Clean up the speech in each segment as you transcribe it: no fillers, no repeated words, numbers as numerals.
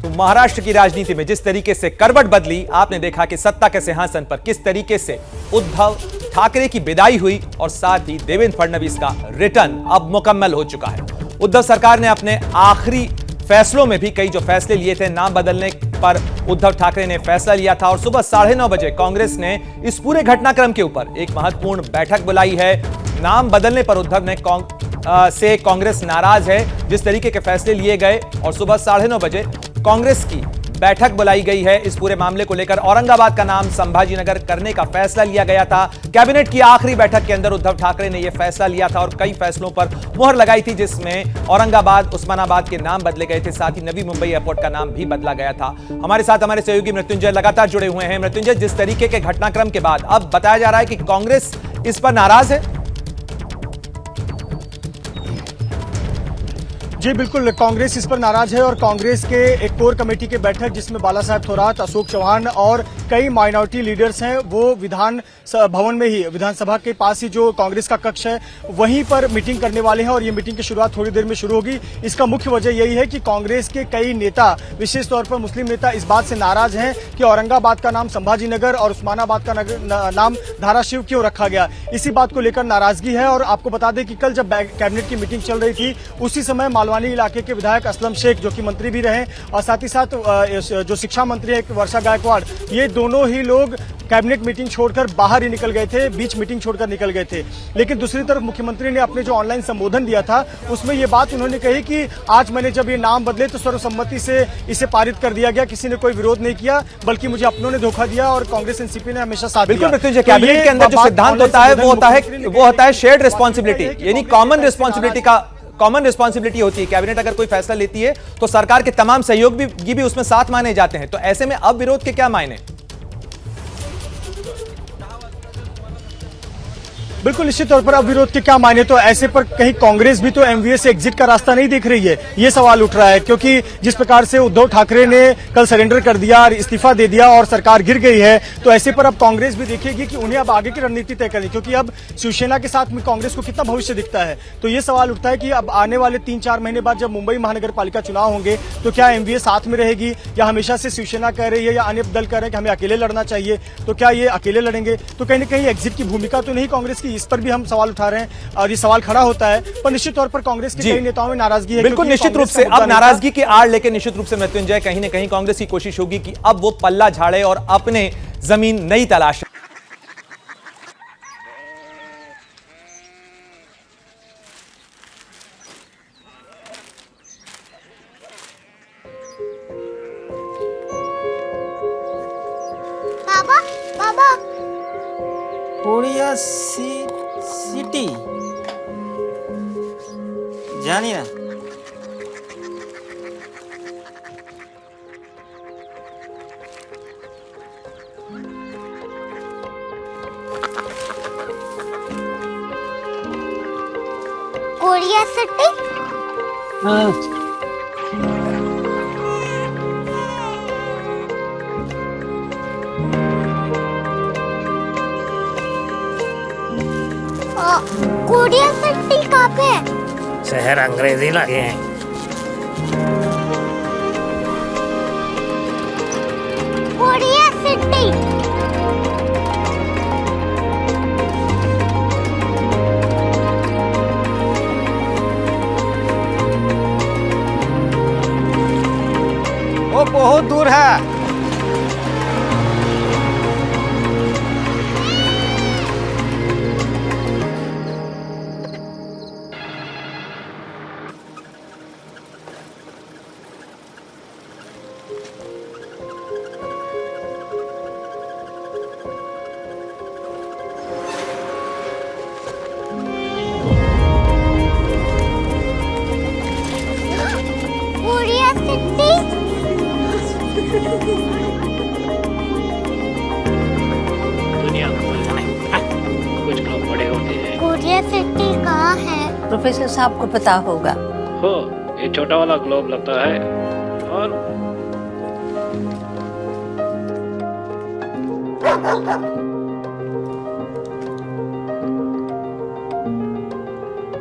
तो महाराष्ट्र की राजनीति में जिस तरीके से करवट बदली, आपने देखा कि सत्ता के सिंहासन पर किस तरीके से उद्धव ठाकरे की विदाई हुई और साथ ही देवेंद्र फडणवीस का रिटर्न अब मुकम्मल हो चुका है। उद्धव सरकार ने अपने आखिरी फैसलों में भी कई जो फैसले लिए थे, नाम बदलने पर उद्धव ठाकरे ने फैसला लिया था और सुबह 9:30 बजे कांग्रेस ने इस पूरे घटनाक्रम के ऊपर एक महत्वपूर्ण बैठक बुलाई है। नाम बदलने पर उद्धव ने कांग्रेस नाराज है, जिस तरीके के फैसले लिए गए, और सुबह 9:30 बजे कांग्रेस की बैठक बुलाई गई है इस पूरे मामले को लेकर। औरंगाबाद का नाम संभाजीनगर करने का फैसला लिया गया था। कैबिनेट की आखिरी बैठक के अंदर उद्धव ठाकरे ने यह फैसला लिया था और कई फैसलों पर मुहर लगाई थी, जिसमें औरंगाबाद, उस्मानाबाद के नाम बदले गए थे, साथ ही नवी मुंबई एयरपोर्ट का नाम भी बदला गया था। हमारे साथ हमारे सहयोगी मृत्युंजय लगातार जुड़े हुए हैं। मृत्युंजय, जिस तरीके के घटनाक्रम के बाद अब बताया जा रहा है कि कांग्रेस इस पर नाराज है। जी बिल्कुल, कांग्रेस इस पर नाराज है और कांग्रेस के एक कोर कमेटी की बैठक, जिसमें बाला साहब थोराट, अशोक चौहान और कई माइनॉरिटी लीडर्स हैं, वो विधान भवन में ही, विधानसभा के पास ही जो कांग्रेस का कक्ष है वहीं पर मीटिंग करने वाले हैं और ये मीटिंग की शुरुआत थोड़ी देर में शुरू होगी। इसका मुख्य वजह यही है कि कांग्रेस के कई नेता, विशेष तौर पर मुस्लिम नेता, इस बात से नाराज हैं कि औरंगाबाद का नाम संभाजीनगर और उस्मानाबाद का नाम धाराशिव क्यों रखा गया। इसी बात को लेकर नाराजगी है। और आपको बता दें कि कल जब कैबिनेट की मीटिंग चल रही थी, उसी समय मालवानी इलाके के विधायक असलम शेख, जो कि मंत्री भी रहे, और साथ ही साथ जो शिक्षा मंत्री है वर्षा गायकवाड़, ये दोनों ही लोग कैबिनेट मीटिंग छोड़कर बाहर ही निकल गए थे, बीच मीटिंग छोड़कर निकल गए थे। लेकिन दूसरी तरफ मुख्यमंत्री ने अपने जो ऑनलाइन संबोधन दिया था, उसमें ये बात उन्होंने कही कि आज मैंने जब ये नाम बदले तो सर्वसम्मति से इसे पारित कर दिया गया, किसी ने कोई विरोध नहीं किया, बल्कि मुझे अपनों ने धोखा दिया और कांग्रेस एनसीपी ने हमेशा साथ दिया। बिल्कुल, कैबिनेट के अंदर जो सिद्धांत होता है वो होता है शेयर्ड रिस्पॉन्सिबिलिटी, यानी कॉमन रिस्पॉन्सिबिलिटी होती है। कैबिनेट अगर कोई फैसला लेती है तो सरकार के तमाम सहयोग भी उसमें साथ माने जाते हैं। तो ऐसे में अब विरोध के क्या मायने? बिल्कुल, निश्चित तौर पर अब विरोध के क्या मायने। तो ऐसे पर कहीं कांग्रेस भी तो एमवीए से एग्जिट का रास्ता नहीं देख रही है, ये सवाल उठ रहा है, क्योंकि जिस प्रकार से उद्धव ठाकरे ने कल सरेंडर कर दिया और इस्तीफा दे दिया और सरकार गिर गई है, तो ऐसे पर अब कांग्रेस भी देखेगी कि उन्हें अब आगे की रणनीति तय करनी, क्योंकि अब शिवसेना के साथ में कांग्रेस को कितना भविष्य दिखता है। तो ये सवाल उठता है कि अब आने वाले 3-4 महीने बाद जब मुंबई महानगर पालिका चुनाव होंगे, तो क्या एमवीए साथ में रहेगी, या हमेशा से शिवसेना कह रही है या अन्य दल कह रहे हैं कि हमें अकेले लड़ना चाहिए, तो क्या ये अकेले लड़ेंगे? तो कहीं ना कहीं एग्जिट की भूमिका तो नहीं कांग्रेस की, इस पर भी हम सवाल उठा रहे हैं और ये सवाल खड़ा होता है। पर निश्चित तौर पर कांग्रेस के कई नेताओं में नाराजगी है। बिल्कुल, निश्चित रूप से अब नाराजगी की आड़ लेकर निश्चित रूप से मृत्युंजय कहीं ना कहीं कांग्रेस की कोशिश होगी कि अब वो पल्ला झाड़े और अपने जमीन नई तलाश। बाबा बाबा कोरिया सिटी जानी ना। Korea city? हाँ। कोरिया सिटी कहाँ पे है? शहर अंग्रेजी लगे हैं। Korea city. वो बहुत दूर है। दुनिया कुछ लोग बड़े होते हैं। कोरिया सिटी कहाँ है? प्रोफेसर साहब को पता होगा। हो, ये छोटा वाला ग्लोब लगता है और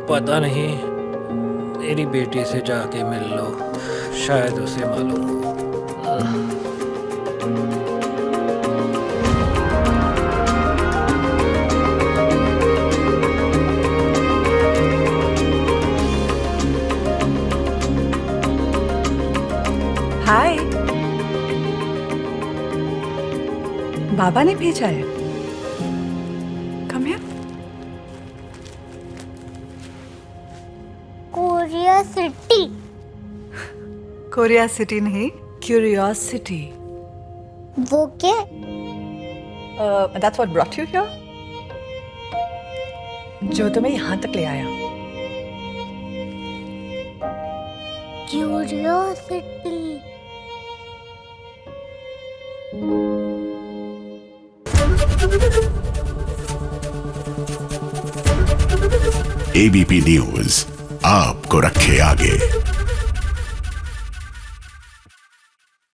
पता नहीं, मेरी बेटी से जाके मिल लो, शायद उसे मालूम हो। हाय। बाबा ने भेजा है। Come here. Korea city. Korea city नहीं, क्यूरियोसिटी। वो क्या? That's what brought you here? जो तुम्हें यहाँ तक ले आया। क्यूरियोसिटी। एबीपी न्यूज आपको रखे आगे।